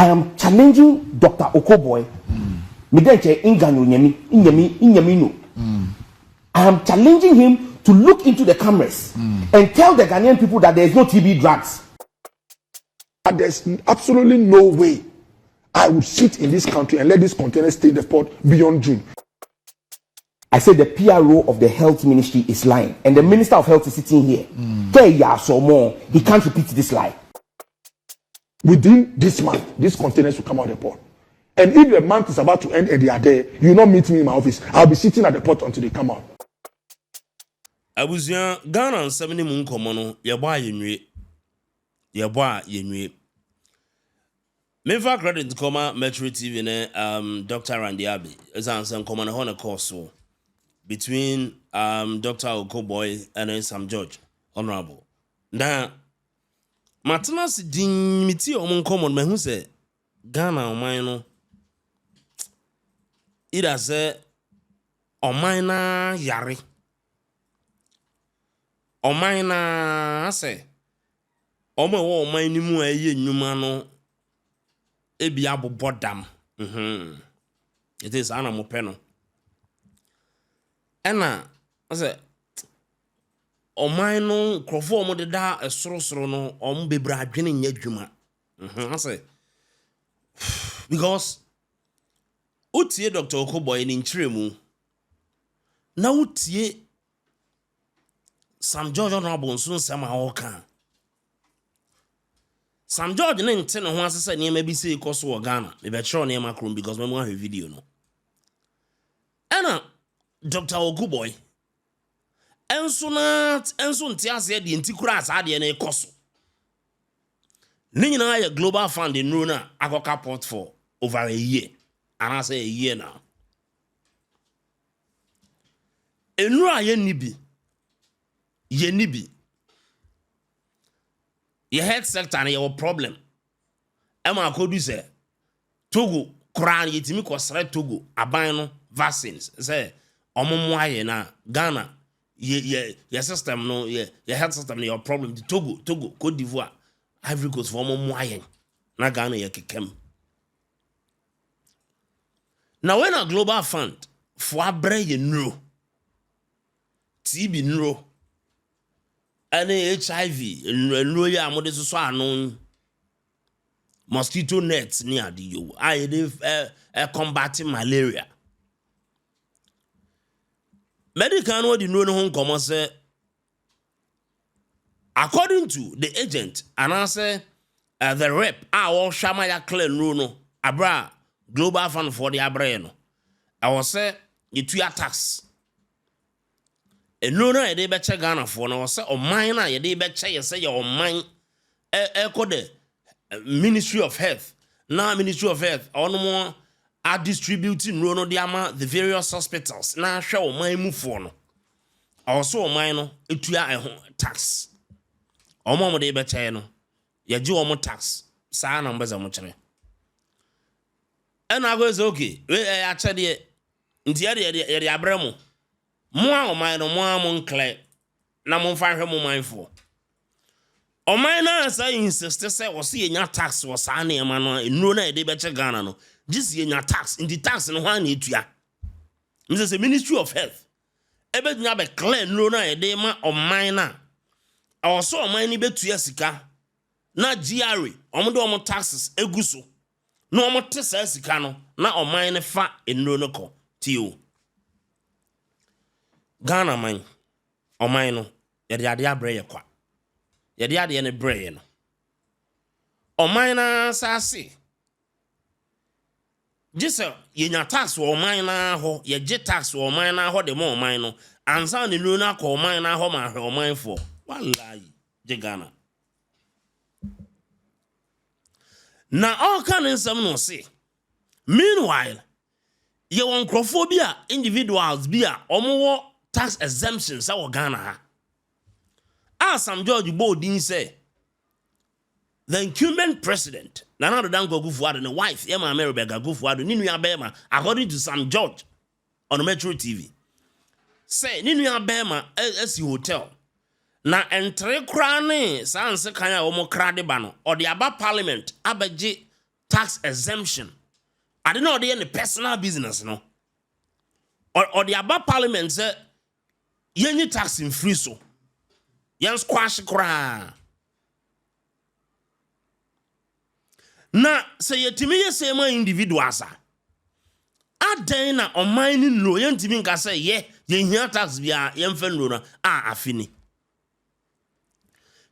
I am challenging Dr. Boye. I am challenging him to look into the cameras and tell the Ghanaian people that there is no TB drugs. And there's absolutely no way I would sit in this country and let this container stay in the port beyond June. I said the PRO of the health ministry is lying, and the minister of health is sitting here. He can't repeat this lie. Within this month, these containers will come out of the port. And if the month is about to end and they are there, you will not meet me in my office. I'll be sitting at the port until they come out. Abuzia Ghana 70 mun komono yeboa yenwe. Mefa credit koma Metro TV ne Dr. Randy Abi is answer komono ho na course between Dr. Boye and Sam George honorable. Now Matinas din miti omon common me hu se Ghana oman no ida se oman na yare oman na se omo wo oman ni mu aye nnuma no ebi abobodam it is ana mo pe no ena se oman no krofo omo de da esorosoro no omo bebra adwene nya dwuma ase because utie Dr. Okoboy ni nchiremu na utie Sam George honorable nso nsema hoka Sam George ne nte ne ho asese ne ma bi se ikoso wo Ghana me be chiro ne ma krom because me mo ha video no ana Dr. Okoboy enso nte ase de ntikura asa de na ikoso ni nyina ya global fund in Rona akoka port for over a year and I say a year now enura ye nibi your health sector and your problem ema akodu say Togo kran yetimi kwasra Togo aban no vaccines say omomo aye na Ghana your system no your health system your problem the Togo Cote d'Ivoire Ivory Coast for omomo aye na Ghana ye kekem. Now when a global fund for abre ye nro TB nro any HIV nro ya amode so anon mosquito nets ni adi yo I dey combating malaria medical no di no ho nkomo say according to the agent and answer the rep our Shamaya clear no abra global fund for the abre no I was say you tax no e dey be che Ghana for no say o man na ye dey be che ye say your man the Ministry of Health now Ministry of Health on more are distributing no the various hospitals na hwe o man mu for no also o man no etua tax o mo dey be che no ye ji o mo tax sa na mbeza mo kire and I go say okay we actually nti ye abramo mo a o man no mo am nkle na mo fa hwe mo man for o man na say insist say o se nya tax o sa na e ma no enuro na e dey be che Ghana no just ye nya tax in the tax no ho na etua me say Ministry of Health e be nya be clear enuro na e dey ma o man na o so o man ni betua sika na GRA o mo do o mo taxes eguso no o mo tesa sika no na o man ne fa enuro no ko tio Ghana man o man no ye de ade abre ye kwa ye de ade ne bre no o man na sase jisa ye nya tax o man na ho ye je tax o man na ho de mo man no ansa ne no na ko o man na ho ma hwe o man for wallahi je Ghana na all kan nsam no say meanwhile ye won crophobia individuals bia omo tax exemptions sa Ghana ha Sam George Boye say the incumbent president Nana Dango Kufuor and the wife Emma America Kufuor Ninu Abema according to Sam George on Metro TV say Ninu Abema SC hotel na entre krane sanse kanya omo krade ba no or the aba parliament abaje tax exemption. I don't know they any personal business, no. Or the above parliament say yenye tax in free so. Yen squash kra. Na say yetimi ye say ma individuals are. Aden na ɔman no yɛntimi nka sɛ ye hia tax bia yɛmfa no na afini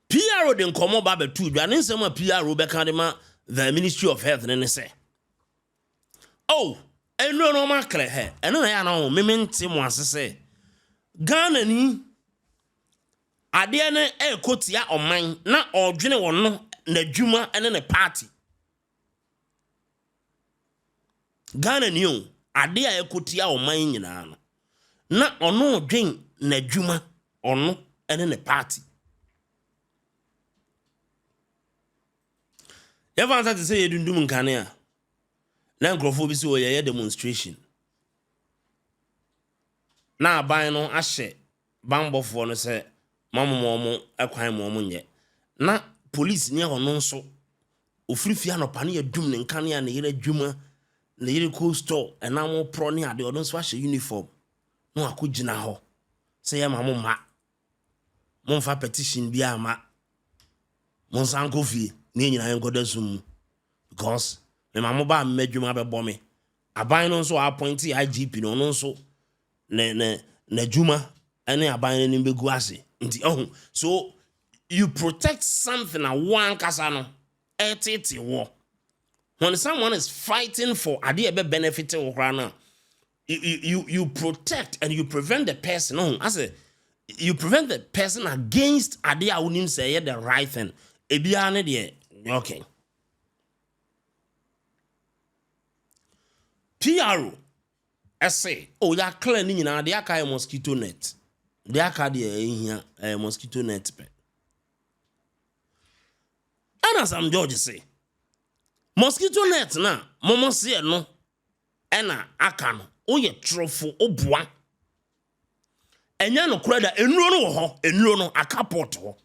PRO de nkomo ba betu dwa ne nsɛm a PRO bɛka de ma the Ministry of Health ne sɛ oh ɛno no ma kle he ɛno na ya na ho mementi mo asese Ghana ni ade ne ekotia ɔman na ɔdwene wɔ no na dwuma ene ne party Ghana ni o ade a ekotia ɔman nyina no na ɔno dwen na dwuma ɔno ene ne party Evansa to say yedundum nkane a na nkrofo bi se oyeye demonstration na aban no ahye banbofo no se mamomo ekwan mo nye na police ne ho no nso ofirifia no pa ne yedum ne nkane a ne yere dwuma ne yere co store enamo pro ne ade odon so ahye uniform no akogina ho se ye mamoma momfa petition bi ama monsanko fie ne nyina enkoda sum because me mamoba medwuma be bomme aban no nso appoint IGP no nso na dwuma ene aban no mbegu ase nti so you protect something a one kasa no etete wo when someone is fighting for ade be benefit wo kra na you protect and you prevent the person you prevent the person against ade a wonim say the right thing ebia ne de okay PRO essay ya clear ni nyina de aka mosquito net de aka de ehia mosquito net pe ana Sam George say mosquito net na momo se no ena aka no oye trofo oboa enya no kura da enuro no wo ho enuro no aka pot ho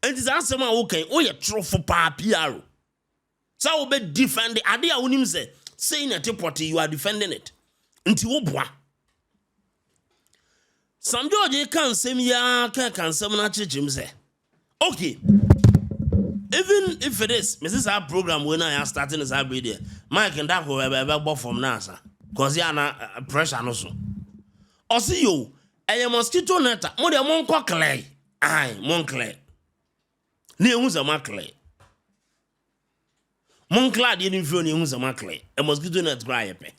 enti za asem a wo kan oye trofo pa PRO so wo be defend ade a wonim say na tepot you are defending it nti wo boa Sam George kan sem ya kan sem na chichim say okay even if it is Mrs. our program when I am starting this video Mike and that go from NASA cause ya na pressure no so o see you a mosquito net mo de mon ko clay mon clay ne hu za ma clay mon clad ye nfio ne hu za ma clay a mosquito net cry pe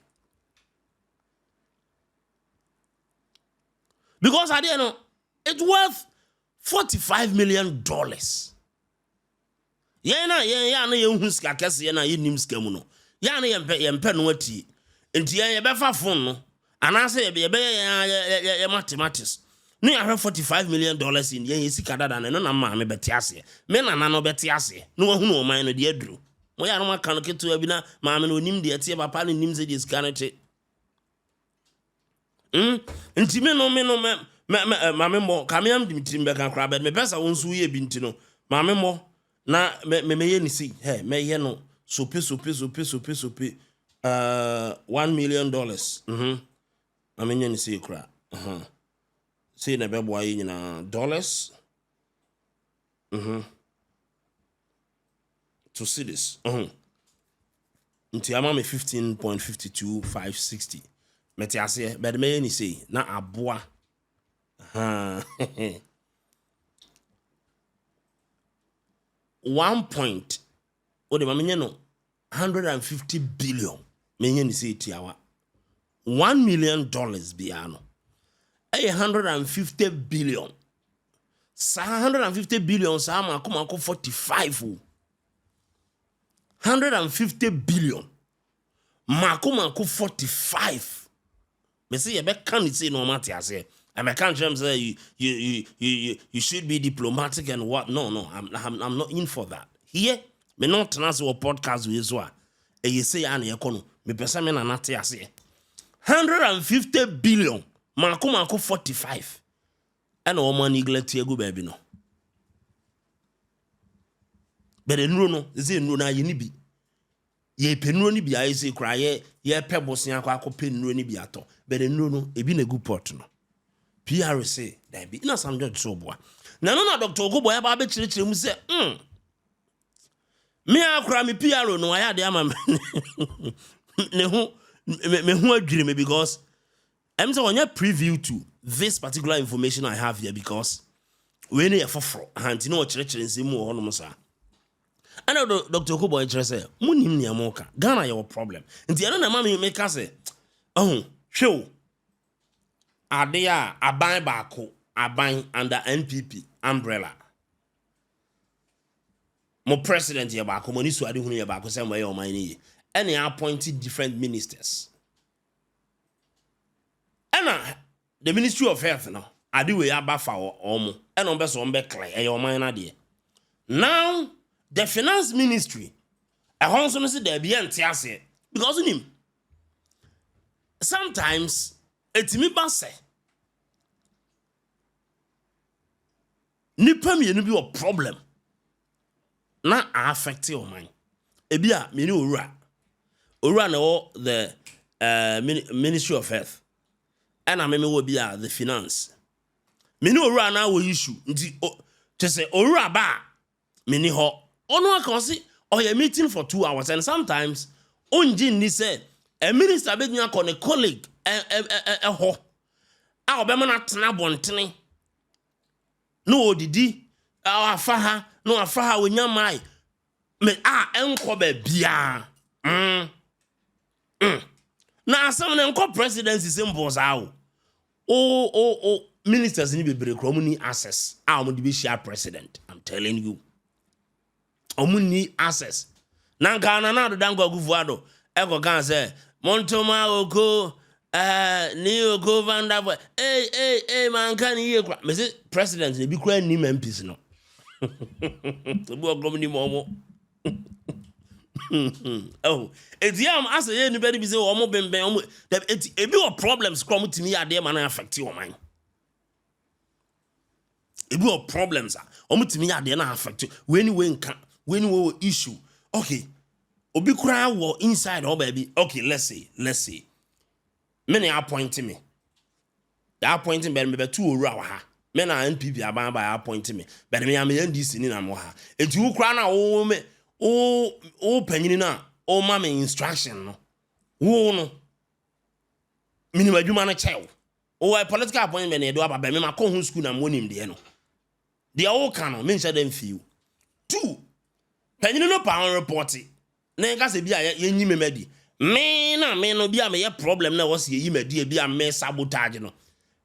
because I didn't know it's worth $45 million. Ya na ye hu ska kese na ye nim ska mu no ya na ye mpe no ati enti ye be fa fon no anase ye be mathematics no ya $45 million in ye sika dada no na ma me beti ase me na no beti ase no hu no man no de aduru mo ya no maka no keto abi na ma me no nim de ati papa no nim se de sika no che enti me no ma me mo kamiam dimtim be kan kra be me pesa wonsu ye bi ntino ma me mo na me ye ni see hey me ye no sope $1 million na me ye ni see kra see na be boy nyina dollars to see this nti ama me 15.52560 meti ase be me ye ni see na aboa $1 no 150 billion menye ni say tiawa $1 million biano 150 billion sa 150 billion sa ma ko 45 150 billion ma ko 45 me say ye be kan say no matter ase I can't say you should be diplomatic and what? No. I'm not in for that. Here, me not answer a podcast with Zwa. And you say an econo. Me person me na nati ase. 150 billion. Mako 45. And all money neglect go baby no. But no, is it no na yini bi. ye penuro ni bia ese kra ye pebosen akwa penuro ni bia to but enuro no ebi na gu pot no PRC that be na some judge so boa na no Dr. Okoboye ba be chire mu se me akra me PRO no aya de ama ne ho me ho adwire me because I'm saying on preview to this particular information I have here because we need a foforo hanti no chire nsi mu ho no sa ana Dr. Okoboye chire say munim ne amoka Ghana your problem nti ana na mama me ka say hwe ade a aban baako aban under NPP umbrella mo president ye baako mo ni so ade hunu ye baako say mo ye oman ni any appointed different ministers and the Ministry of Health no ade we abafa omo and on be so on be clear ye oman na de now the finance ministry ehon so no say there be ante because him sometimes etimi ba say nipa mienu bi o problem na affect your mind ebi a me ni owura na o the Ministry of Health and me wo bi a the finance me ni owura na wo issue nti to say owura ba me ni ho ono aka say oya meeting for 2 hours and sometimes onji ni say a minister be nya ko ne colleague ho a obema na tena bontene no odidi afaha no afaha wonya mai me enko ba bia na asem na enko presidency symbols awo ministers ni bebre kro mu ni access mo di be share president I'm telling you omuni access na Ghana na do dango gufuado ego kan say montoma oko ni oko vanda man kan ye kwa me say president ne bi kra ni MPs no bu ogom ni momo oh etiam asa ye ni bedi bi say omo bemben omo e bi o problems kra mu timi ade man affect your mind e bi o problems omo timi ade na affect when we nka when we issue okay obi kra wo inside o baby okay let's say many appointing me the appointing be two owura wa ha me na NPP aban by appointing me but me am NDC ni na mo ha enti wo kra na wo me o panyini na o ma me instruction no wo no minimum adwuma na chew o political appointment na do aba be me ma ko hu school na mo nim de no de o kan no me nche dem fiu 2 panyini no pa report na nga se bia ye nyi memadi me no bia me ye problem na was ye yimadi bia me sabotage no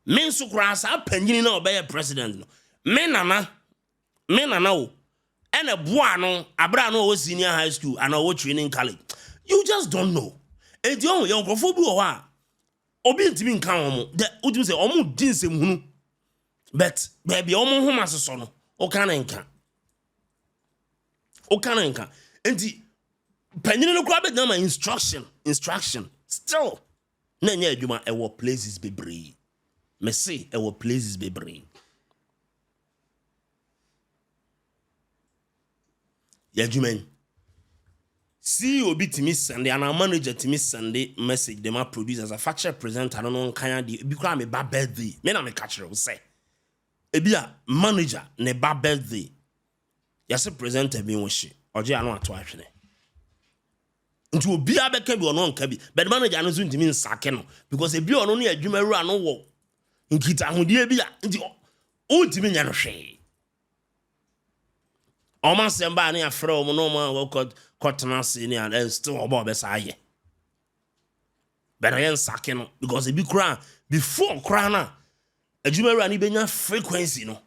me nso kura sa panyini na obey president no me nana o ene boa no abra no o senior high school and o training college you just don't know e di on ye nkofo bi o ha obi ntimi nka ho de utim se omu dinsem hunu but baby omu homa soso no o kan nka enti panyini no kwa be na instruction still na nya adwuma e wo places bebree me say e wo places bebree ya adwuma see obi timi send and our manager timi send message dem a produce as a factual presenter no kan de bi kwa me ba birthday me na me catch you say e bi a manager ne ba birthday ya se presenter bi wo hye oje anu ato ahwene nti obi abeka bi ono nka bi but manager no so ntimi nsake no because ebi ono no adwuma ru no wo nkita hodie bi a nti o ntimi nya no hwe o ma semba na afre o no ma wo kotena se ni and still obo be sa ye but yen nsake no because ebi kura before kura na adwuma ru ani benya frequency no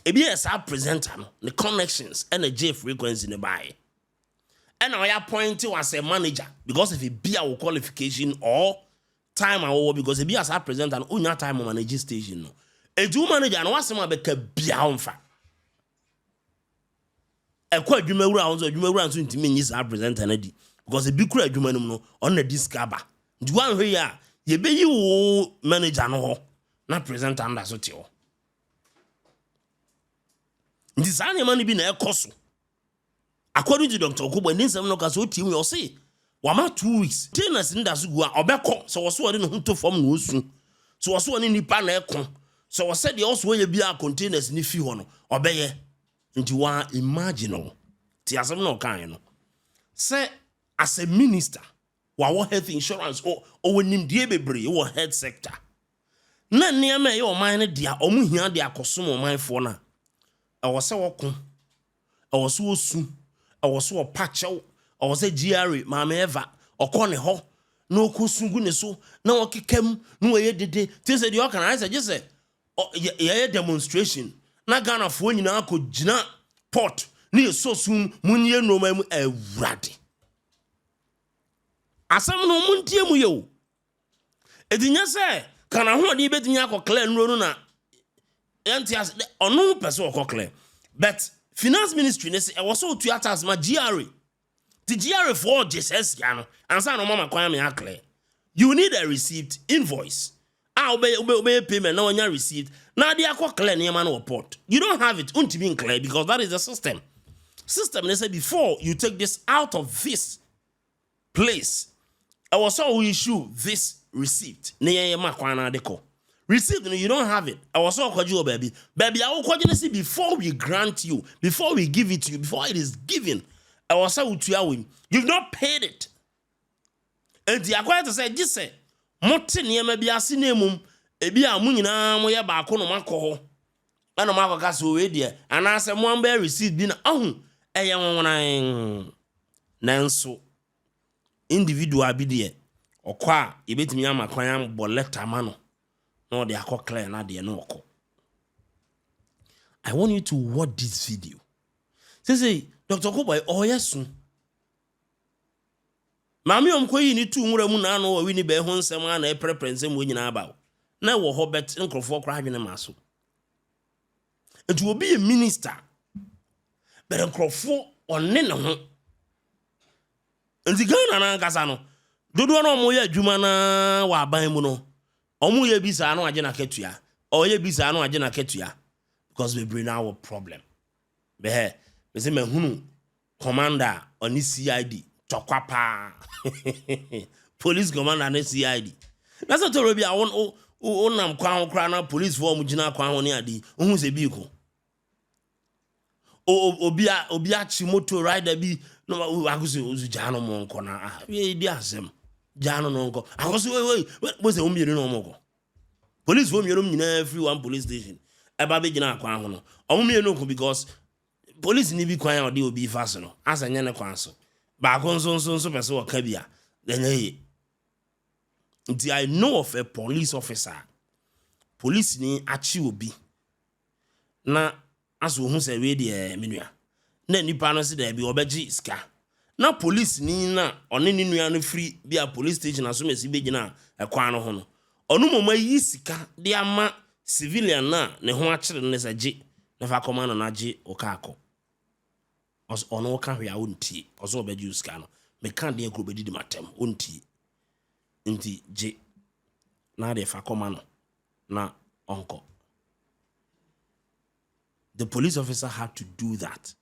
ebi esa presenter no the connections and the J frequency ne buy and I appoint you as a manager because if it be our qualification or time our because it be as a presenter and only time on managing station no a do manager and what's my beka bia onfa e kwa adwuma wura onzo adwuma wura nso ntimi nyi sa presenter na di because e bi kura adwuma num no on na discover ndi wan hwe ya ye be yi wo manager no ho na presenter anda so te ho ndi sa ne mani bi na ekoso According to Dr. Okubo, then some no kaso team you say, wama 2 weeks. Dness in dasu go obeko so was one no to form no su. So was one nipa na ekon. So was said the also wey be a containers ni fi ho no obeye. Nti wa imagine no. Ti asem no kan no. Say as a minister, wa health insurance or wonim die bebre wo health sector. Na niam e o man ne dia omu hia de akosom o man fo na. E wo se wo kon. E wo so osu. E wo so opachew. E wo se GRA mama eva okone ho. Na okosungu ne so na okekam na we dede. Ti se de organize just say ye demonstration. Na Ghana fo nyina akogina port. Ni so sum munye no ma mu awurade. Asam no muntie mu yo. Edinya se kana ho de betinya akokle nro no na entias onu pese okokle. But finance ministry ne se e was so to atas ma GRA. The GRA for Jesus ya no. Ansa no mama kwan me akle. You need a receipt invoice. Obey payment na onya receipt. Na de akokle ne ma no report. You don't have it unto be clear because that is the system. System they say before you take this out of this place. I was so we issue this receipt. Receipt, you don't have it. I was so called baby. Baby, I will call you before we grant you, before we give it to you, before it is given. I was so you've not paid it. And the acquired to say, this say, Motin maybe a cinemum, a be a munina, moya bacono maco. And a marco casu dear, and I said, one bear receipt dinner. Oh, a young one. Nanso. Individual be there or qua ibet me ama kwan boleta mano no de akokle na de no ko. I want you to watch this video. Say Dr. Boye oh yes. Mami omkoyi ni tu nwura mu na no wa wini be ho nsem na e preference mu nyina aba. Na wo ho bet nkrofo kra hwene maso. It will be a minister. But nkrofo onne ne ho. Nti Ghana na nkasa no dodo na omo ye adwuma na wa aban mu no omo ye bisa na age na ketua o ye bisa na age na ketua because we bring our problem be he me say mahunu commander on CID tokwapa police commander na CID na so to be awon o nam kwan kra na police form gina kwan ho ne ade ohun se bi ko obi achi motor rider bi no agusi ozu jano mo nko na we di asem jano no nko agusi we se omiere no mo ko police wo miere nyina free one police station e ba be gina akwan ho no omiere no ko because police ni bi kwan o de obi fast no asanya ne kwan so ba ko nso pese wo ka bia then hey I know of a police officer police ni achi obi na aso hu se we de menua na nipa no se da bi obeji ska na police ni na one ni nua no free bia police station aso mesi begina ekwan no ho no onu moma yi sika de ama civilian na ne ho akire ne saje na fa command na age okako os ono ka hwe a ontie oso obeji ska no me kan de ekro bedi di matem ontie nti je na de fa command na onko. The police officer had to do that.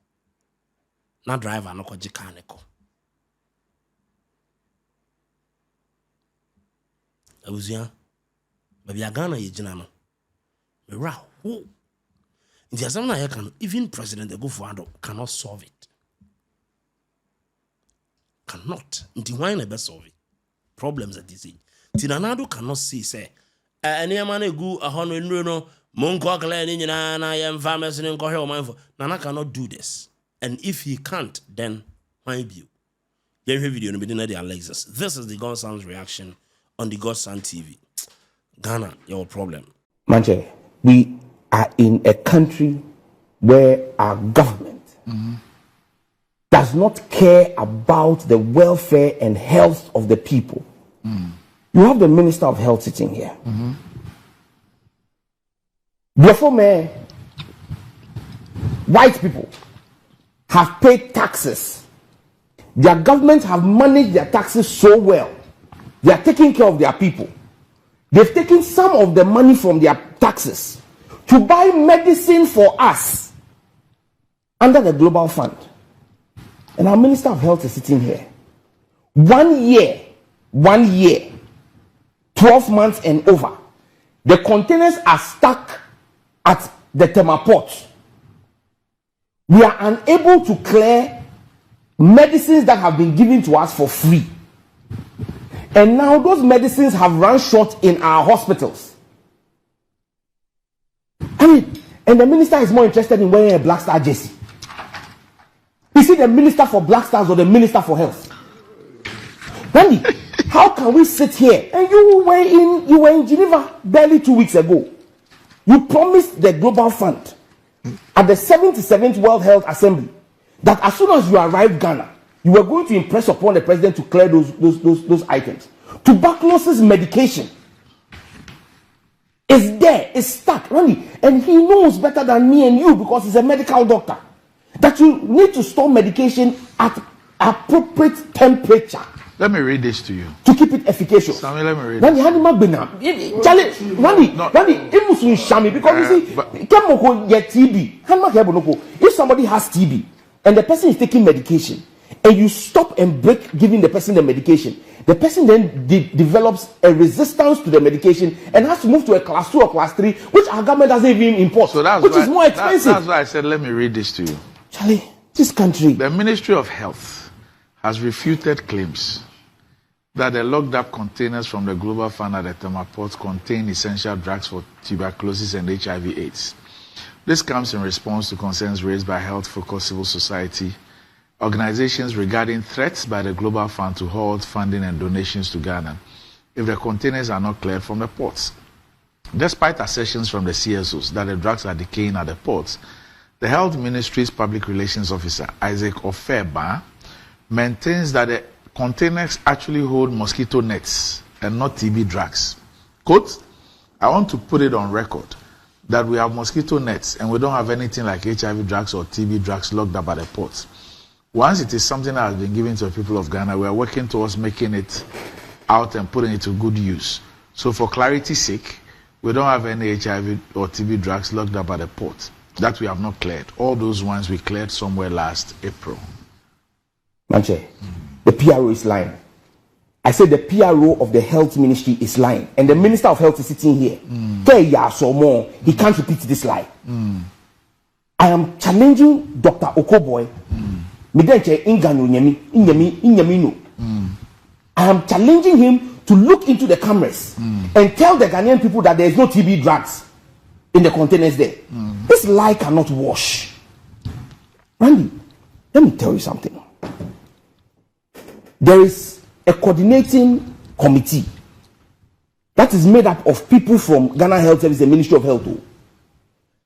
Na driver no kwaji kaneko. Abuzia. Baby agana ye jina no. Me ra ho. Nti asam na ye kan even President Ego cannot solve it. Cannot. Nti why na be solve it? Problems at this age. Tinanado cannot say any man egu a hono no Monko Clan in na yam farmers in Kohe or Nana cannot do this. And if he can't, then why be you? Then video no be the Alexis. This is the Godson's reaction on the Godson TV. Ghana, your problem. Manche, we are in a country where our government does not care about the welfare and health of the people. You have the Minister of Health sitting here. Therefore, white people have paid taxes. Their government have managed their taxes so well. They are taking care of their people. They've taken some of the money from their taxes to buy medicine for us under the Global Fund. and our Minister of Health is sitting here. 1 year, 12 months and over, the containers are stuck at the Tema port. We are unable to clear medicines that have been given to us for free. And now those medicines have run short in our hospitals. I mean, and the minister is more interested in wearing a Black Star jersey. Is it the minister for Black Stars or the minister for health? Randy, how can we sit here and you were in Geneva barely 2 weeks ago? You promised the Global Fund at the 77th World Health Assembly that as soon as you arrived Ghana, you were going to impress upon the president to clear those items. Tuberculosis medication is there, it's stuck, Randy, and he knows better than me and you because he's a medical doctor that you need to store medication at appropriate temperature. Let me read this to you. To keep it efficacious. Sammy, let me read Randy, it must shame because you see, TB. If somebody has TB and the person is taking medication and you stop and break giving the person the medication, the person then develops a resistance to the medication and has to move to a class 2 or class 3, which our government doesn't even import, so which is more expensive. That's why I said, let me read this to you. Charlie, this country. The Ministry of Health has refuted claims that the locked up containers from the Global Fund at the Tema Port contain essential drugs for tuberculosis and HIV/AIDS. This comes in response to concerns raised by health-focused civil society organizations regarding threats by the Global Fund to halt funding and donations to Ghana if the containers are not cleared from the ports. Despite assertions from the CSOs that the drugs are decaying at the ports, the Health Ministry's Public Relations Officer, Isaac Ofeba, maintains that the containers actually hold mosquito nets and not TB drugs. Quote, I want to put it on record that we have mosquito nets and we don't have anything like HIV drugs or TB drugs locked up at the ports. Once it is something that has been given to the people of Ghana, we are working towards making it out and putting it to good use. So for clarity's sake, we don't have any HIV or TB drugs locked up at the port that we have not cleared. All those ones we cleared somewhere last April. Manche, the PRO is lying. I said the PRO of the health ministry is lying. And the minister of health is sitting here. He can't repeat this lie. I am challenging Dr. Boye. I am challenging him to look into the cameras and tell the Ghanaian people that there is no TB drugs in the containers there. This lie cannot wash. Randy, let me tell you something. There is a coordinating committee that is made up of people from Ghana Health Service and Ministry of Health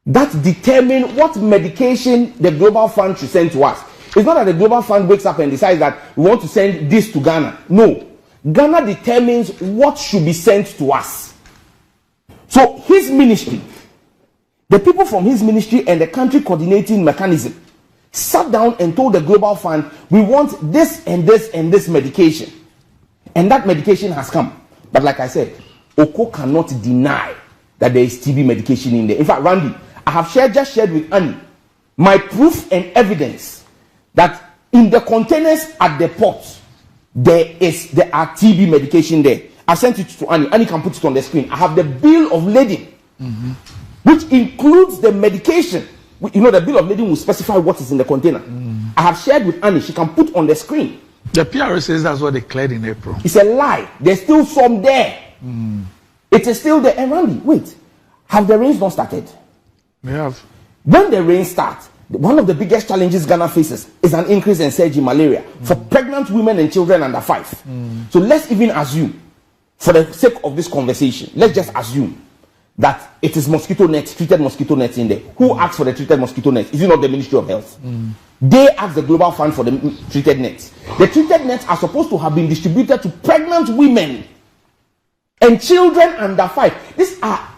that determine what medication the Global Fund should send to us. It's not that the Global Fund wakes up and decides that we want to send this to Ghana. No. Ghana determines what should be sent to us. So his ministry, the people from his ministry and the country coordinating mechanism sat down and told the Global Fund, we want this and this and this medication. And that medication has come. But like I said, Oko cannot deny that there is TB medication in there. In fact, Randy, I have just shared with Annie my proof and evidence that in the containers at the port, there are TB medication there. I sent it to Annie. Annie can put it on the screen. I have the bill of lading, which includes the medication. You know, the bill of lading will specify what is in the container. I have shared with Annie. She can put on the screen. The PRO says that's what they cleared in April. It's a lie. There's still some there. It is still there. And Randy, wait. Have the rains not started? They have. When the rain starts, one of the biggest challenges Ghana faces is an increase in surge in malaria for pregnant women and children under 5. So let's even assume, for the sake of this conversation, let's just assume that it is mosquito nets, treated mosquito nets in there. Who asked for the treated mosquito nets? Is it not the Ministry of Health? They asked the Global Fund for the treated nets. The treated nets are supposed to have been distributed to pregnant women and children under 5. These are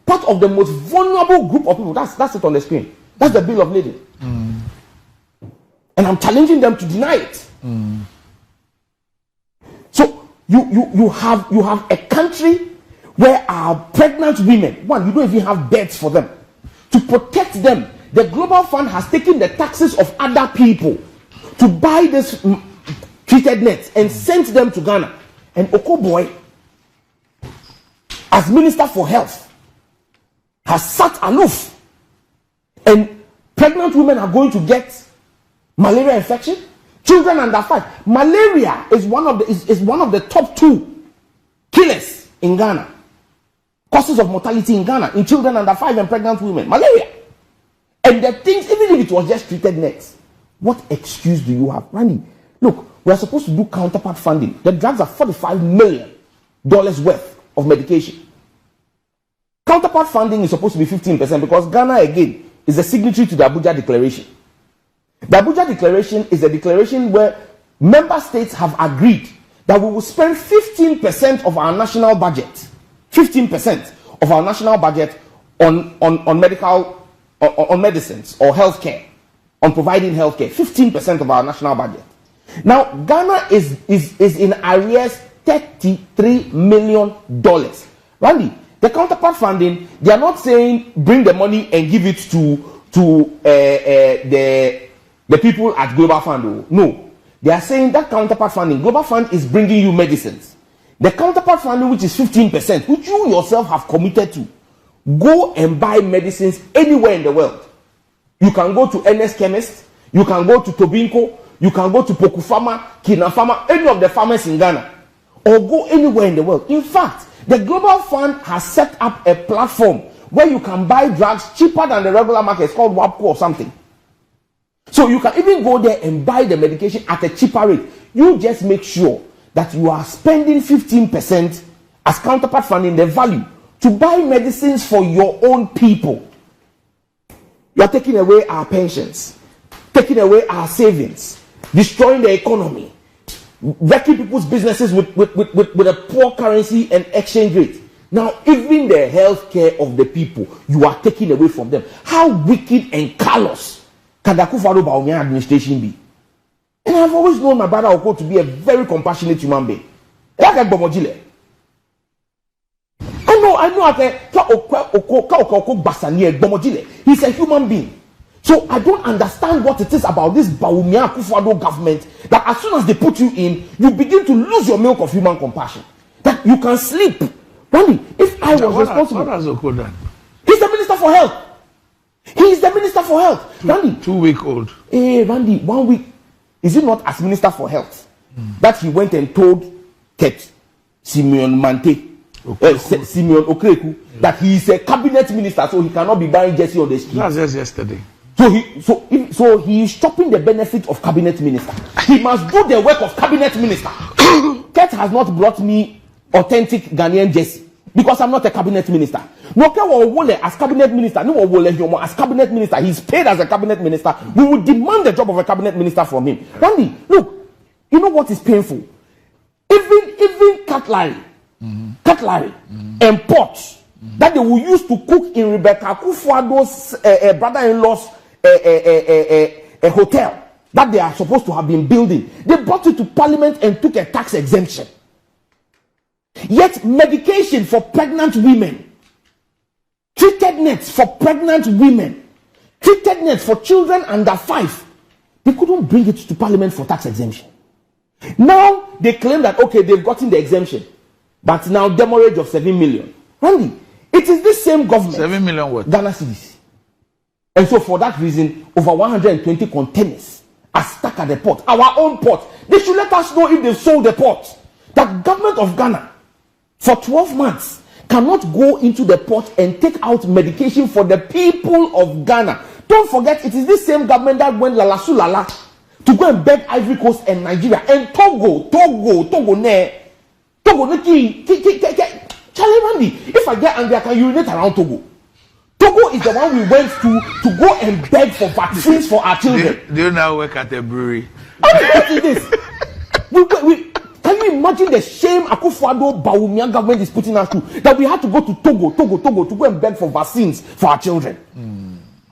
part of the most vulnerable group of people. That's it on the screen. That's the bill of lading. And I'm challenging them to deny it. So you have a country where our pregnant women, one, you don't even have beds for them. To protect them, the Global Fund has taken the taxes of other people to buy this treated nets and sent them to Ghana. And Boye, as Minister for Health, has sat aloof. And pregnant women are going to get malaria infection. Children under 5. Malaria is one of the top 2 killers in Ghana. Causes of mortality in Ghana in children under 5 and pregnant women. Malaria. And the things, even if it was just treated nets, what excuse do you have? Randy, look, we are supposed to do counterpart funding. The drugs are $45 million worth of medication. Counterpart funding is supposed to be 15% because Ghana, again, is a signatory to the Abuja Declaration. The Abuja Declaration is a declaration where member states have agreed that we will spend 15% of our national budget, 15% of our national budget on medical, on medicines or healthcare, on providing healthcare, 15% of our national budget. Now, Ghana is in arrears $33 million. Randy, the counterpart funding, they are not saying bring the money and give it to the people at Global Fund. No, they are saying that counterpart funding, Global Fund is bringing you medicines. The counterpart funding, which is 15%, which you yourself have committed to, go and buy medicines anywhere in the world. You can go to NS Chemist, you can go to Tobinco, you can go to Poku Pharma, Kina Pharma, any of the farmers in Ghana, or go anywhere in the world. In fact, the Global Fund has set up a platform where you can buy drugs cheaper than the regular market. It's called WAPCO or something. So you can even go there and buy the medication at a cheaper rate. You just make sure that you are spending 15% as counterpart funding, the value, to buy medicines for your own people. You are taking away our pensions, taking away our savings, destroying the economy, wrecking people's businesses with a poor currency and exchange rate. Now, even the health care of the people, you are taking away from them. How wicked and callous can the Akufo-Addo administration be? And I've always known my brother Oko to be a very compassionate human being. I know. He's a human being. So I don't understand what it is about this Bawumia Akufo-Addo government that as soon as they put you in, you begin to lose your milk of human compassion. That you can sleep. Randy, if I was responsible. What has Oko done? He's the Minister for Health. He is the Minister for Health. Randy. 2-week-old. Hey, Randy, 1 week. Is it not as Minister for Health that he went and told Ket Simeon Mante, Simeon Okreku, that he is a cabinet minister, so he cannot be buying jersey on the street? That's just yesterday. So he is chopping the benefit of cabinet minister. He must do the work of cabinet minister. Ket has not brought me authentic Ghanaian jersey because I'm not a cabinet minister. No, as cabinet minister, no, as cabinet minister, he's paid as a cabinet minister. We will demand the job of a cabinet minister from him. Randy, look, you know what is painful? Even cutlery, and pots that they will use to cook in Rebecca Akufo-Addo's brother-in-law's a hotel that they are supposed to have been building. They brought it to Parliament and took a tax exemption. Yet medication for pregnant women, treated nets for pregnant women, treated nets for children under 5, they couldn't bring it to Parliament for tax exemption. Now they claim that okay, they've gotten the exemption, but now demurrage of 7 million. Randy, it is this same government. 7 million what? Ghana cedis. And so for that reason, over 120 containers are stuck at the port. Our own port. They should let us know if they've sold the port. That government of Ghana, for 12 months, cannot go into the port and take out medication for the people of Ghana. Don't forget, it is this same government that went lala to go and beg Ivory Coast and Nigeria and Togo Charlie Randy, if I get angry, I can urinate around Togo. Togo is the one we went to go and beg for vaccines for our children. Do you now work at a brewery? What is this? Can you imagine the shame Akufo-Addo Bawumia government is putting us through? That we had to go to Togo to go and beg for vaccines for our children.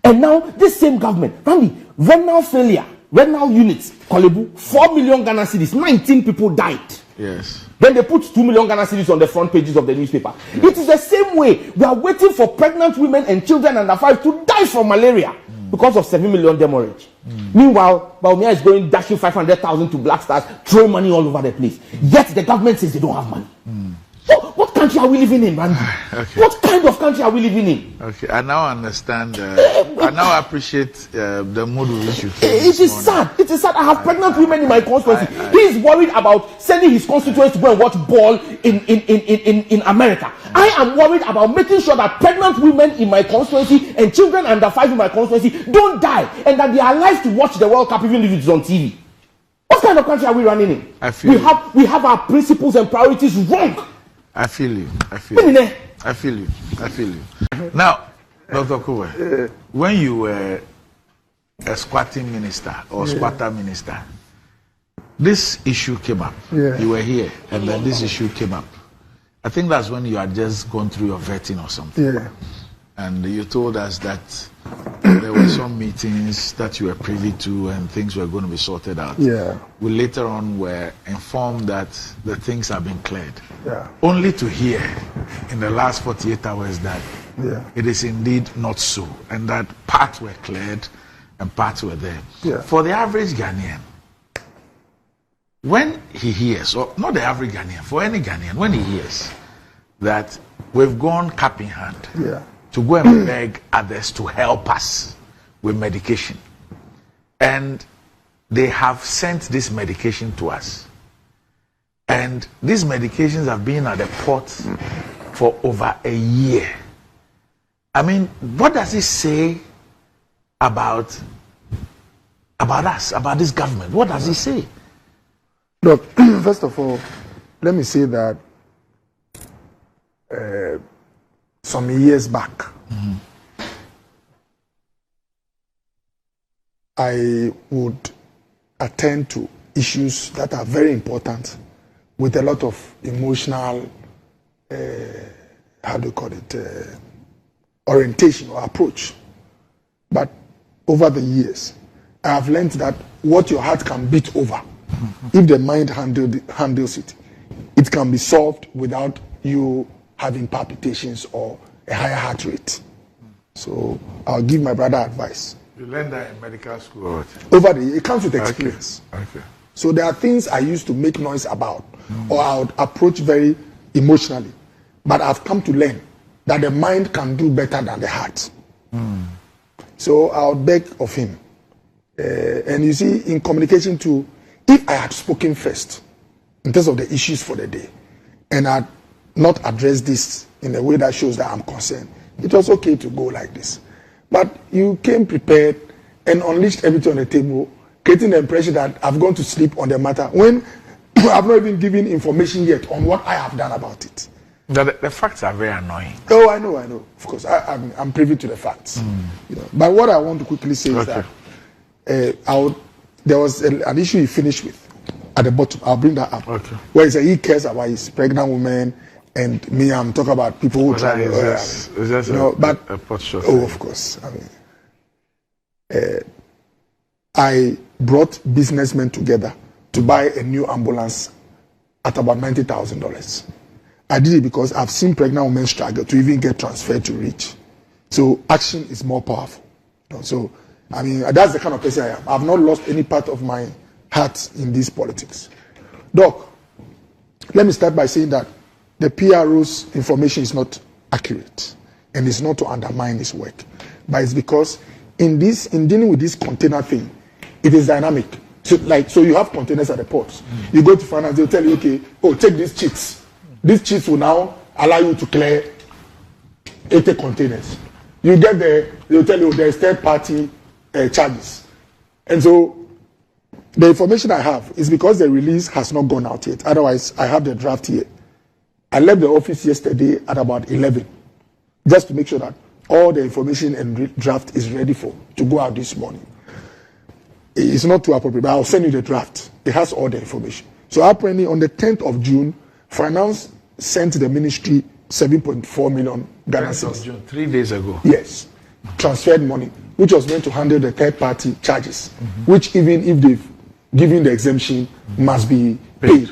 And now this same government, Randy, renal units, Kolebu, 4 million Ghana cedis, 19 people died. Yes. Then they put 2 million Ghana cedis on the front pages of the newspaper. It is the same way. We are waiting for pregnant women and children under 5 to die from malaria. because of 7 million demurrage. Meanwhile, Baumia is going dashing 500,000 to Black Stars, throwing money all over the place. Yet the government says they don't have money. What country are we living in, Randy? Okay. What kind of country are we living in? Okay, I now understand. I now appreciate the mood with which you came. It is sad. It is sad. I have pregnant women in my constituency. He is worried about sending his constituents to go and watch ball in America. I am worried about making sure that pregnant women in my constituency and children under 5 in my constituency don't die and that they are alive to watch the World Cup even if it's on TV. What kind of country are we running in? We have our principles and priorities wrong. I feel you. I feel you. I feel you. I feel you. Now, Dr. Kowe, when you were a squatting minister or squatter minister, this issue came up. You were here, and then this issue came up. I think that's when you had just gone through your vetting or something. And you told us that there were some meetings that you were privy to and things were going to be sorted out. We later on were informed that the things have been cleared. Only to hear in the last 48 hours that it is indeed not so, and that parts were cleared and parts were there. For the average Ghanaian, when he hears, or not the average Ghanaian, for any Ghanaian, when he hears that we've gone cap in hand to go and beg others to help us with medication, and they have sent this medication to us, and these medications have been at the port for over a year. I mean, what does it say about us, about this government? What does it say? Look, first of all, let me say that some years back, I would attend to issues that are very important with a lot of emotional, how do you call it, orientation or approach. But over the years, I have learned that what your heart can beat over, if the mind handles it, it can be solved without you having palpitations or a higher heart rate. So I'll give my brother advice. You learned that in medical school? Over the year, it comes with experience. Okay. So there are things I used to make noise about, or I would approach very emotionally. But I've come to learn that the mind can do better than the heart. So I'll beg of him. And you see, in communication too, if I had spoken first in terms of the issues for the day, and I had not addressed this in a way that shows that I'm concerned, it was okay to go like this. But you came prepared and unleashed everything on the table, creating the impression that I've gone to sleep on the matter when I've not even given information yet on what I have done about it. The facts are very annoying. Oh, I know. Of course, I'm privy to the facts. You know. But what I want to quickly say is that there was an issue he finished with at the bottom. I'll bring that up. Where he said he cares about his pregnant women, and me, I'm talking about people who try to. But a pot shot. Oh, of course. I mean, I brought businessmen together to buy a new ambulance at about $90,000. I did it because I've seen pregnant women struggle to even get transferred to reach. So action is more powerful. You know, so I mean, that's the kind of person I am. I've not lost any part of my heart in this politics. Doc, let me start by saying that the PRO's information is not accurate, and it's not to undermine his work, but it's because in dealing with this container thing, it is dynamic. So you have containers at the ports. You go to finance, they'll tell you, okay, take these cheats. These cheats will now allow you to clear 80 containers. You get there, they'll tell you there's third-party charges. And so the information I have is because the release has not gone out yet. Otherwise, I have the draft here. I left the office yesterday at about 11, just to make sure that all the information and draft is ready to go out this morning. It's not too appropriate, but I'll send you the draft. It has all the information. So apparently on the 10th of June, Finance sent the ministry 7.4 million Ghana cedis. 3 days ago. Yes. Transferred money, which was meant to handle the third-party charges, which even if they've given the exemption, must be paid.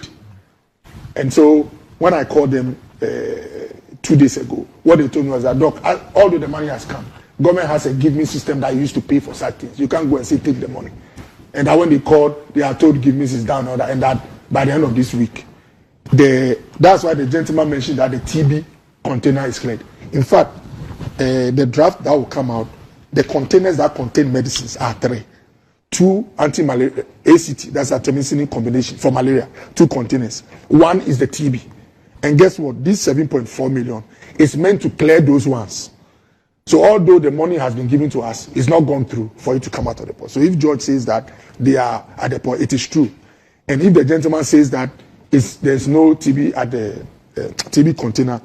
And so when I called them 2 days ago, what they told me was that, Doc, although the money has come, government has a give me system that you used to pay for such things. You can't go and say take the money. And that when they called, they are told give me is down or that, and that by the end of this week. That's why the gentleman mentioned that the TB container is cleared. In fact, the draft that will come out, the containers that contain medicines are 3. 2 anti-malaria, ACT, that's artemisinin combination for malaria, 2 containers. 1 is the TB. And guess what? This 7.4 million is meant to clear those ones. So although the money has been given to us, it's not gone through for it to come out of the port. So if George says that they are at the port, it is true. And if the gentleman says that there's no TB at the TB container,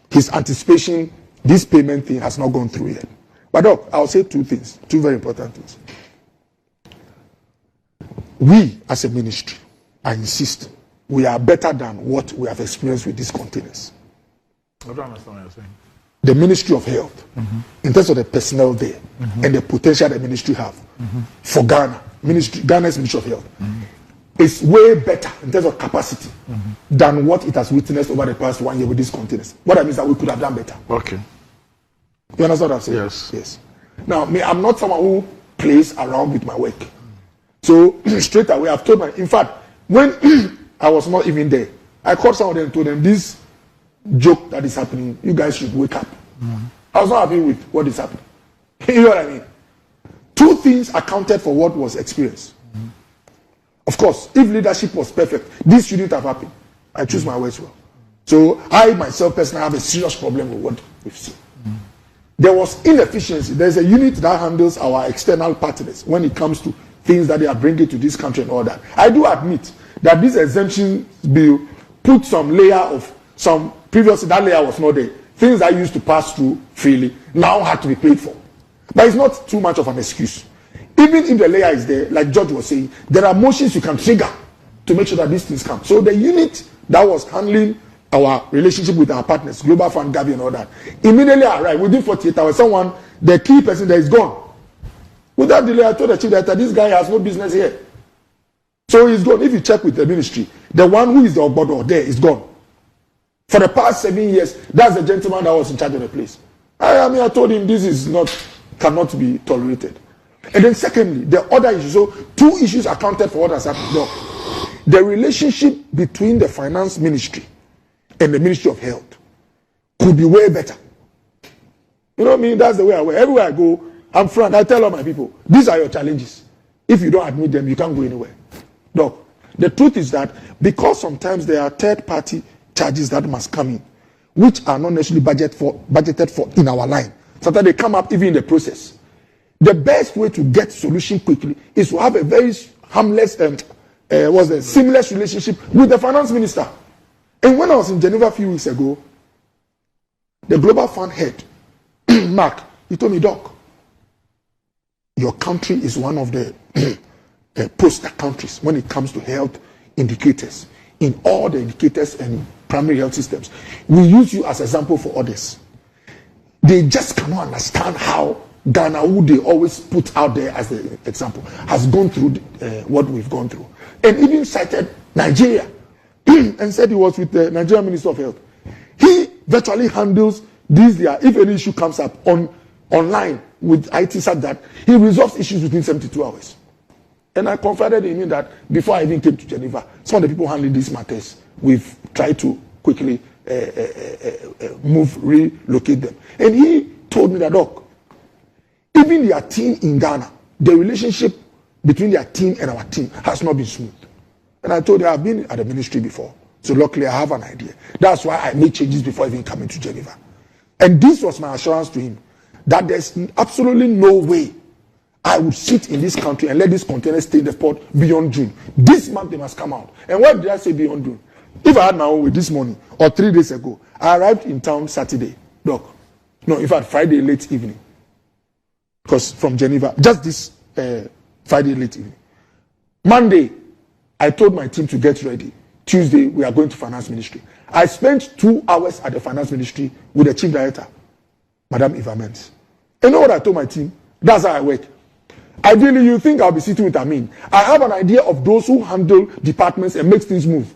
his anticipation, this payment thing has not gone through yet. But look, I'll say 2 things, 2 very important things. We, as a ministry, I insist, we are better than what we have experienced with these containers. I don't understand what you're saying. The Ministry of Health, in terms of the personnel there, and the potential the ministry have for Ghana, Ghana's Ministry of Health, is way better in terms of capacity than what it has witnessed over the past 1 year with these containers. What I mean is that we could have done better. Okay. You understand what I'm saying? Yes. Yes. Now, I'm not someone who plays around with my work. So straight away, I've told in fact, when I was not even there, I called some of them and told them, this joke that is happening, you guys should wake up. I was not happy with what is happening. You know what I mean? 2 things accounted for what was experienced. Of course, if leadership was perfect, this shouldn't have happened. I choose my words well. So I myself personally have a serious problem with what we've seen. There was inefficiency. There's a unit that handles our external partners when it comes to things that they are bringing to this country and all that. I do admit that this exemption bill put some layer of some previously that layer was not there. Things that used to pass through freely now had to be paid for. But it's not too much of an excuse. Even if the layer is there, like George was saying, there are motions you can trigger to make sure that these things come. So the unit that was handling our relationship with our partners, Global Fund, Gavi and all that, immediately arrived. Within 48 hours, the key person there is gone. Without delay, I told the chief director, this guy has no business here. So he's gone. If you check with the ministry, the one who is the Obodo there is gone. For the past 7 years, that's the gentleman that was in charge of the place. I told him this is cannot be tolerated. And then secondly, the other issue. So 2 issues accounted for what has happened. No. The relationship between the finance ministry and the Ministry of Health could be way better. You know what I mean? That's the way I work. Everywhere I go, I'm frank. I tell all my people, these are your challenges. If you don't admit them, you can't go anywhere. No. The truth is that because sometimes there are third-party charges that must come in, which are not necessarily budgeted for in our line. Sometimes they come up even in the process. The best way to get solution quickly is to have a very harmless and seamless relationship with the finance minister. And when I was in Geneva a few weeks ago, the Global Fund head, Mark, he told me, Doc, your country is one of the poster countries when it comes to health indicators. In all the indicators and primary health systems, we use you as an example for others. They just cannot understand how Ghana, who they always put out there as the example, has gone through what we've gone through. And even cited Nigeria and said he was with the Nigerian Minister of Health. He virtually handles these there. If any issue comes up online with IT such that he resolves issues within 72 hours. And I confided in him that before I even came to Geneva, some of the people handling these matters, we've tried to quickly relocate them. And he told me that, Doc, even their team in Ghana, the relationship between their team and our team has not been smooth. And I told you, I've been at the ministry before. So luckily, I have an idea. That's why I made changes before even coming to Geneva. And this was my assurance to him, that there's absolutely no way I would sit in this country and let this container stay in the port beyond June. This month they must come out. And why did I say beyond June? If I had my own way this morning or 3 days ago, I arrived in town Saturday. Doc. No, in fact, Friday late evening. Because from Geneva, just this Friday late evening. Monday, I told my team to get ready. Tuesday, we are going to finance ministry. I spent 2 hours at the finance ministry with the chief director, Madam Eva Mens. You know what I told my team? That's how I work. Ideally, you think I'll be sitting with Amin. I have an idea of those who handle departments and make things move.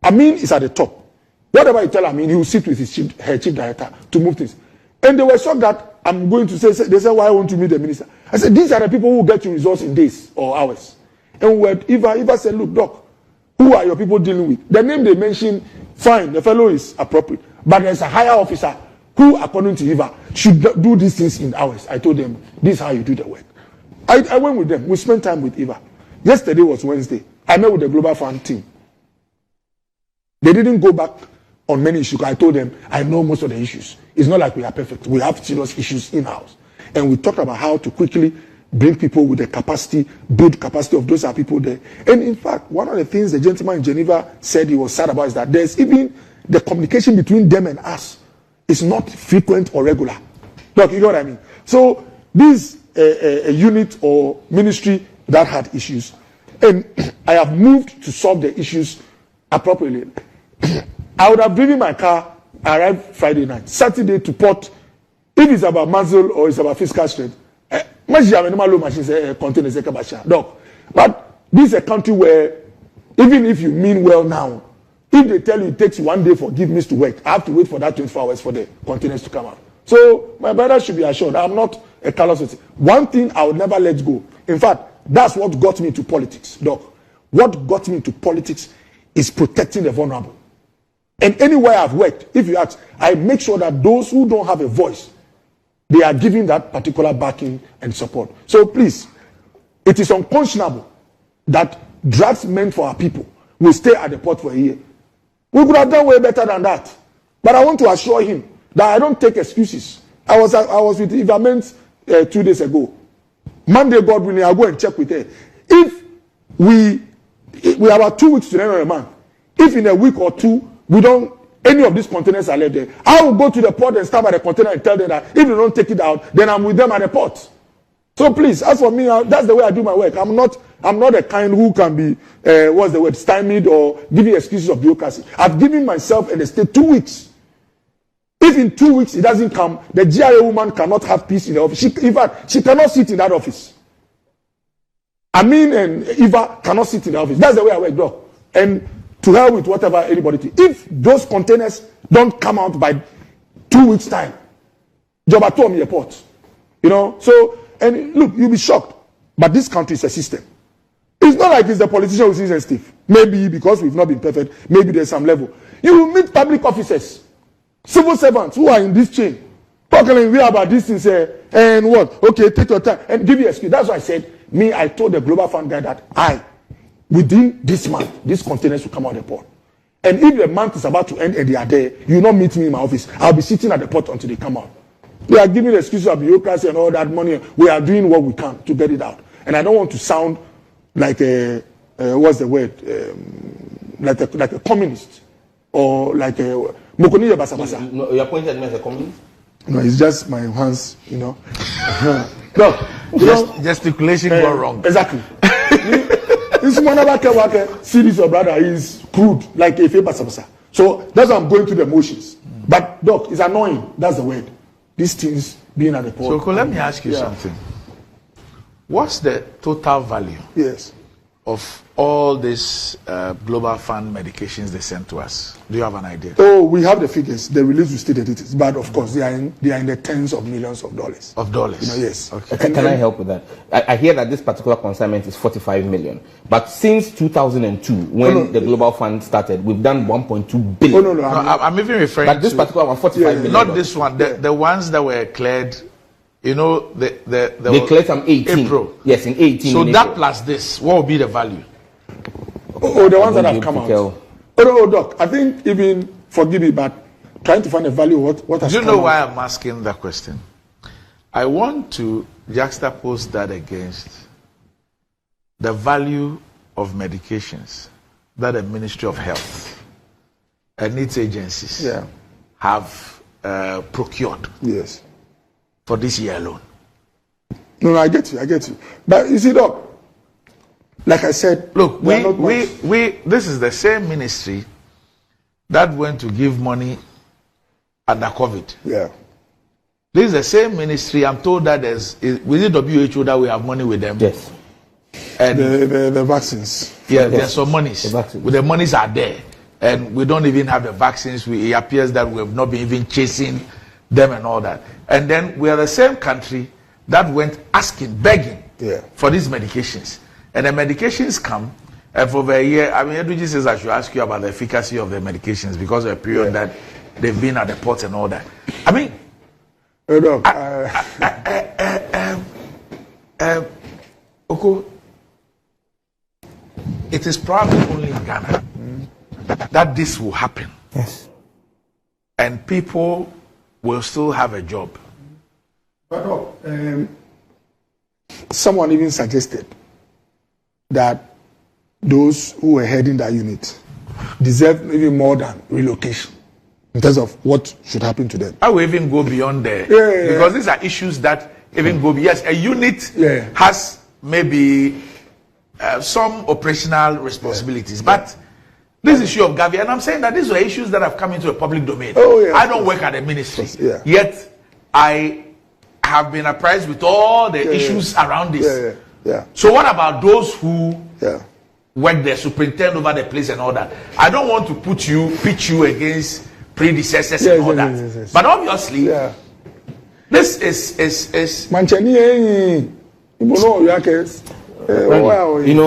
Amin is at the top. Whatever you tell Amin, he will sit with her chief director to move things. And they were shocked that I'm going to say, they said, why won't you meet the minister? I said, these are the people who get you results in days or hours. And when Eva said, look, doc, who are your people dealing with? The name they mentioned, fine, the fellow is appropriate. But there's a higher officer who, according to Eva, should do these things in hours. I told them, this is how you do the work. I went with them. We spent time with Eva. Yesterday was Wednesday. I met with the Global Fund team. They didn't go back on many issues. I told them, I know most of the issues. It's not like we are perfect. We have serious issues in-house. And we talked about how to quickly bring people with the capacity, build capacity of those are people there. And in fact, one of the things the gentleman in Geneva said he was sad about is that there's even the communication between them and us is not frequent or regular. Look, you know what I mean? So this a unit or ministry that had issues, and I have moved to solve the issues appropriately. I would have driven my car, arrived Friday night, Saturday to port. If it's about muzzle or it's about fiscal strength, but this is a country where even if you mean well now, if they tell you it takes 1 day for give me to work, I have to wait for that 24 hours for the containers to come out. So my brother should be assured I'm not a callous. One thing I would never let go. In fact, that's what got me into politics, Doc. What got me into politics is protecting the vulnerable. And anywhere I've worked, if you ask, I make sure that those who don't have a voice, they are giving that particular backing and support. So please, it is unconscionable that drugs meant for our people will stay at the port for a year. We could have done way better than that. But I want to assure him that I don't take excuses. I was with Eva Mens 2 days ago. Monday, God willing, I'll go and check with her. If we have about 2 weeks to the end of the month, if in a week or two, we don't, any of these containers are left there, I will go to the port and stand by the container and tell them that if they don't take it out, then I'm with them at the port. So please, as for me, that's the way I do my work. I'm not a kind who can be, stymied or giving excuses of bureaucracy. I've given myself and the state 2 weeks. If in 2 weeks it doesn't come, the GRA woman cannot have peace in the office. In fact, she cannot sit in that office. Amin and Eva cannot sit in the office. That's the way I work, bro. And to hell with whatever anybody thinks. If those containers don't come out by 2 weeks' time, Joba told me a port. You know, so, and look, you'll be shocked. But this country is a system. It's not like it's the politician who's insensitive. Maybe because we've not been perfect, maybe there's some level. You will meet public officers, civil servants who are in this chain, talking about this thing, and what? Okay, take your time and give you a excuse. That's why I said, I told the Global Fund guy that within this month, these containers will come out of the port. And if the month is about to end and they are there, you will not meet me in my office. I'll be sitting at the port until they come out. They are giving excuses of bureaucracy and all that money. We are doing what we can to get it out. And I don't want to sound like a, what's the word? Like a communist. Or like a Mokoniya Basabasa. No, you're pointing at me as a communist? No, it's just my hands, you know. No, gesticulation gone wrong. Exactly. This one series of brother is crude, like a Basabasa. So that's why I'm going through the motions. But Doc, it's annoying. That's the word. These things being at the port. So let me ask you something. What's the total value? Yes. Of all these Global Fund medications they sent to us? Do you have an idea? Oh, we have the figures. The release will state the details, but of course they are in the tens of millions of dollars. Of dollars. You know, yes. Okay. Can I help with that? I hear that this particular consignment is 45 million, but since 2002, when the Global Fund started, we've done 1.2 billion. Oh no, I'm even referring but this to particular one, 45 million. Not this one. The ones that were cleared. You know, they cleared some 18. April. Yes, in 18. So in that April. Plus this, what would be the value? Oh, the ones that have come out. Oh, no, Doc, I think even, forgive me, but trying to find a value of what has come out. Do you know why I'm asking that question? I want to juxtapose that against the value of medications that the Ministry of Health and its agencies have procured. Yes. For this year alone. No, I get you. But you see, Doc, like I said, look, this is the same ministry that went to give money under COVID. Yeah. This is the same ministry. I'm told that within WHO that we have money with them. Yes. And the vaccines. Yeah, there's some monies. The monies are there. And we don't even have the vaccines. It appears that we have not been even chasing them and all that. And then we are the same country that went asking, begging for these medications. And the medications come, and for a year, I mean, Edwin says I should ask you about the efficacy of the medications because of a period that they've been at the port and all that. I mean, Oko, it is probably only in Ghana that this will happen. Yes. And people will still have a job. But someone even suggested that those who were heading that unit deserve even more than relocation in terms of what should happen to them. I will even go beyond there. Because these are issues that even go beyond. Yes, a unit has maybe some operational responsibilities, but this issue of Gavi, and I'm saying that these are issues that have come into the public domain. I don't work at the ministry, yet I have been apprised with all the issues around this. So what about those who work there, superintend over the place and all that? I don't want to pitch you against predecessors and all that. But obviously, this is Manchani, you know,